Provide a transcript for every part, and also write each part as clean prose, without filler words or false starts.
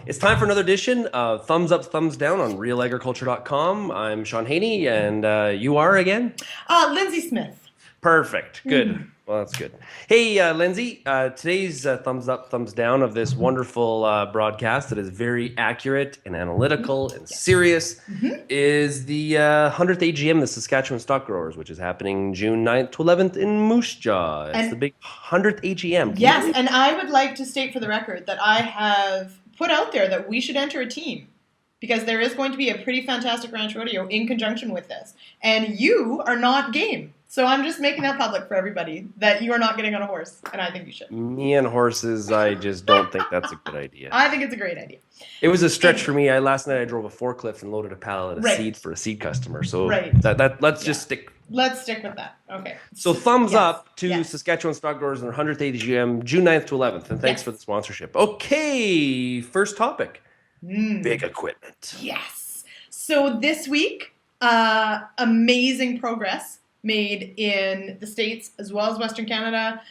It's time for another edition of Thumbs Up, Thumbs Down on realagriculture.com. I'm Shaun Lyndsey, and you are again? Lyndsey Smith. Perfect. Good. Well, that's good. Hey, Lyndsey, today's Thumbs Up, Thumbs Down of this wonderful broadcast that is very accurate and analytical and serious is the 100th AGM, the Saskatchewan Stock Growers, which is happening June 9th to 11th in Moose Jaw. It's the big 100th AGM. Yes, and I would like to state for the record that I have put out there that we should enter a team because there is going to be a pretty fantastic ranch rodeo in conjunction with this. And you are not game. So I'm just making that public for everybody that you are not getting on a horse, and I think you should. Me and horses, I just don't think that's a good idea. I think it's a great idea. It was a stretch for me. Last night I drove a forklift and loaded a pallet of seed for a seed customer. So let's just stick. Let's stick with that. Okay. So thumbs up to Saskatchewan Stock Growers and their 100th AGM, June 9th to 11th. And thanks for the sponsorship. Okay, first topic. Big equipment. Yes. So this week, amazing progress made in the States as well as Western Canada.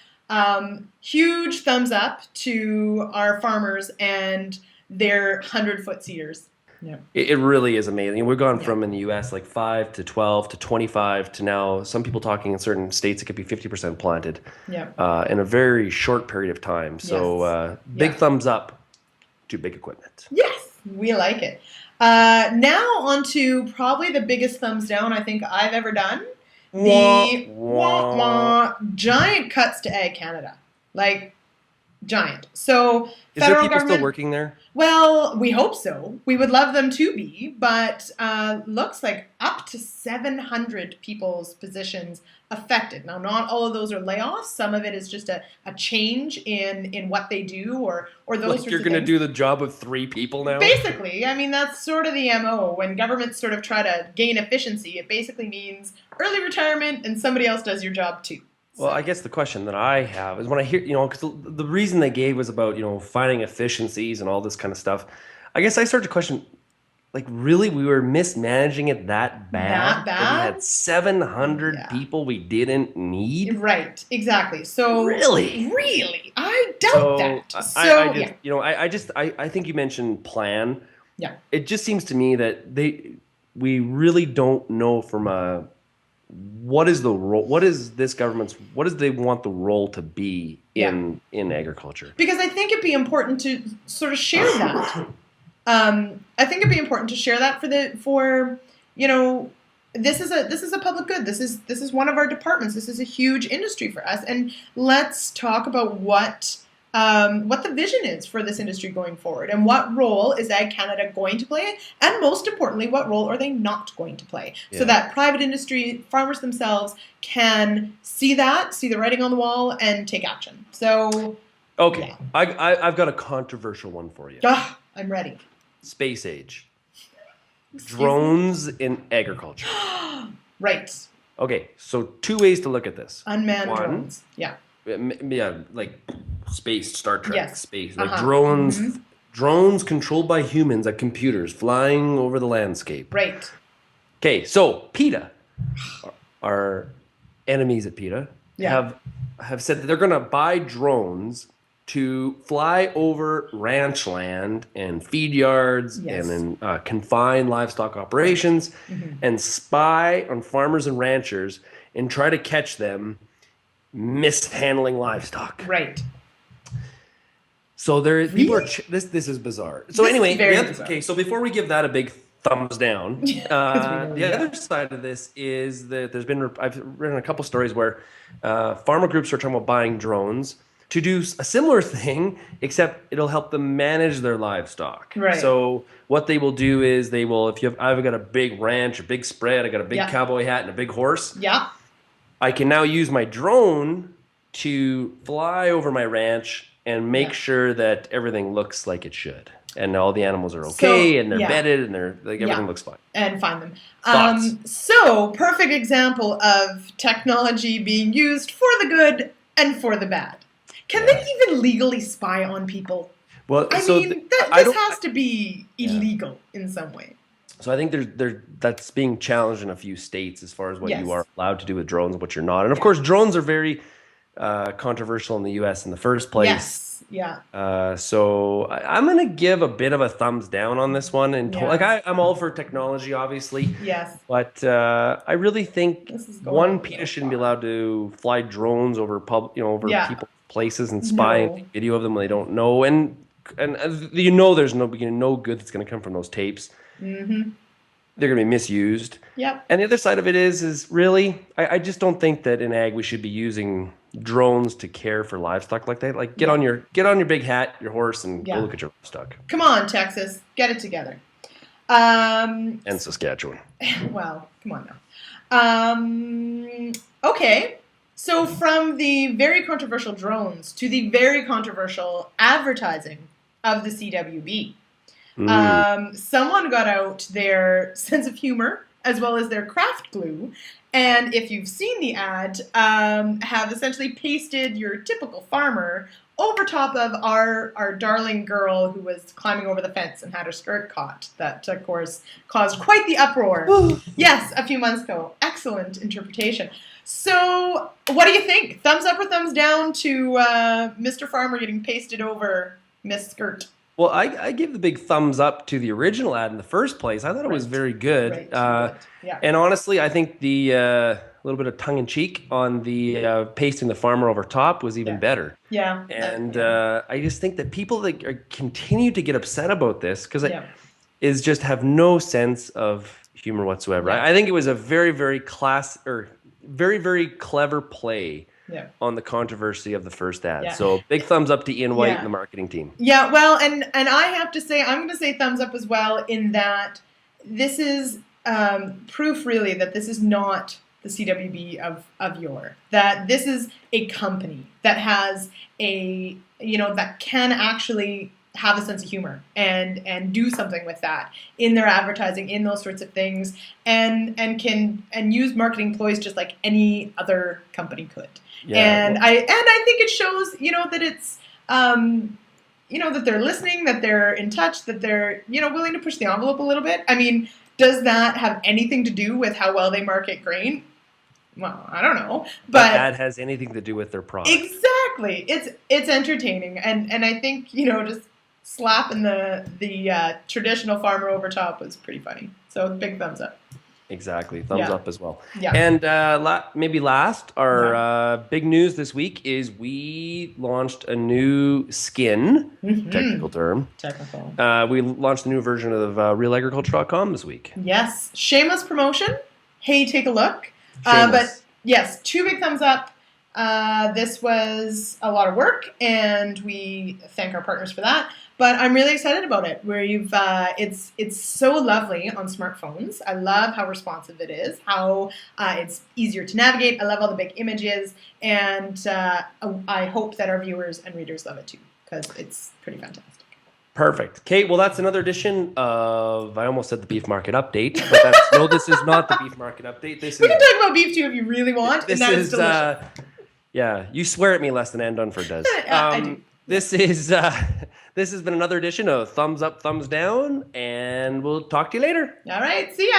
Huge thumbs up to our farmers and their 100-foot seeders. Yeah. It really is amazing. We've gone from in the U.S. like 5 to 12 to 25 to now some people talking in certain states it could be 50% planted in a very short period of time. So big thumbs up to big equipment. Yes, we like it. Now on to probably the biggest thumbs down I think I've ever done. The giant cuts to Ag Canada. Like, giant. So, is there people still working there? Well, we hope so. We would love them to be, but looks like up to 700 people's positions affected. Now, not all of those are layoffs. Some of it is just a change in what they do or those sorts of things. You're going to do the job of 3 people now? Basically. I mean, that's sort of the MO. When governments sort of try to gain efficiency, it basically means early retirement and somebody else does your job too. Well, I guess the question that I have is when I hear, because the reason they gave was about, finding efficiencies and all this kind of stuff. I guess I started to question, like, really, we were mismanaging it that bad? That bad? That we had 700 people we didn't need? Right, exactly. So Really? I doubt that. I think you mentioned plan. Yeah. It just seems to me that we really don't know from a what is the role? What is this government's? What does they want the role to be in agriculture? Because I think it'd be important to sort of share that. I think it'd be important to share that for this is a public good. This is one of our departments. This is a huge industry for us, and let's talk about what the vision is for this industry going forward, and what role is Ag Canada going to play, and most importantly, what role are they not going to play, so that private industry, farmers themselves, can see the writing on the wall and take action. So, okay, I've got a controversial one for you. I'm ready. Space age. Drones in agriculture. Right. Okay, so 2 ways to look at this. Unmanned drones. Yeah, like space, Star Trek, space, like drones controlled by humans at computers flying over the landscape. Right. Okay, so PETA, our enemies at PETA, have said that they're going to buy drones to fly over ranch land and feed yards and then confine livestock operations and spy on farmers and ranchers and try to catch them mishandling livestock. Right. So people are this is bizarre. So anyway, okay. So before we give that a big thumbs down, the other side of this is that I've written a couple stories where farmer groups are talking about buying drones to do a similar thing, except it'll help them manage their livestock. Right. So what they will do is I've got a big ranch, a big spread, I got a big cowboy hat and a big horse. Yeah. I can now use my drone to fly over my ranch and make sure that everything looks like it should, and all the animals are okay, and they're bedded, and everything looks fine. And find them. So perfect example of technology being used for the good and for the bad. Can they even legally spy on people? Well, this has to be illegal in some way. So I think that's being challenged in a few states as far as what you are allowed to do with drones and what you're not. And of course, drones are very controversial in the U.S. in the first place. Yes. Yeah. So I'm going to give a bit of a thumbs down on this one. And I'm all for technology, obviously. Yes. But I really think PETA shouldn't be allowed to fly drones over people's places and spy and take video of them when they don't know. And there's no good that's going to come from those tapes. Mm-hmm. They're going to be misused. Yep. And the other side of it is really, I just don't think that in ag we should be using drones to care for livestock like that. Like get on your big hat, your horse, and go look at your livestock. Come on, Texas, get it together. And Saskatchewan. Well, come on now. Okay. So from the very controversial drones to the very controversial advertising of the CWB. Someone got out their sense of humor as well as their craft glue, and if you've seen the ad, have essentially pasted your typical farmer over top of our darling girl who was climbing over the fence and had her skirt caught. That, of course, caused quite the uproar. Yes, a few months ago. Excellent interpretation. So, what do you think? Thumbs up or thumbs down to Mr. Farmer getting pasted over Miss Skirt? Well, I give the big thumbs up to the original ad in the first place. I thought it was very good. And honestly, I think the little bit of tongue-in-cheek on the pasting the farmer over top was even better. Yeah. And I just think that people that continue to get upset about this, because is just have no sense of humor whatsoever. I think it was a very, very very, very clever play on the controversy of the first ad. So big thumbs up to Ian White and the marketing team. Yeah, well, and I have to say, I'm going to say thumbs up as well in that this is proof really that this is not the CWB of yore. That this is a company that has that can actually have a sense of humor and do something with that in their advertising, in those sorts of things, and use marketing ploys just like any other company could. And I think it shows, that it's that they're listening, that they're in touch, that they're willing to push the envelope a little bit. I mean, does that have anything to do with how well they market grain? Well, I don't know, but that has anything to do with their product. Exactly, it's entertaining, and I think just slapping the traditional farmer over top was pretty funny. So big thumbs up. Exactly. Thumbs up as well. Yeah. And maybe last, our big news this week is we launched a new skin, technical term. Technical. We launched a new version of realagriculture.com this week. Yes. Shameless promotion. Hey, take a look. But yes, 2 big thumbs up. This was a lot of work, and we thank our partners for that. But I'm really excited about it. It's so lovely on smartphones. I love how responsive it is, how it's easier to navigate. I love all the big images, and I hope that our viewers and readers love it too, because it's pretty fantastic. Perfect. Kate, well, that's another edition of, I almost said the Beef Market Update, but no, this is not the Beef Market Update. We can talk about beef too if you really want, and that is delicious. You swear at me less than Ann Dunford does. I do. This has been another edition of Thumbs Up, Thumbs Down, and we'll talk to you later. All right, see ya.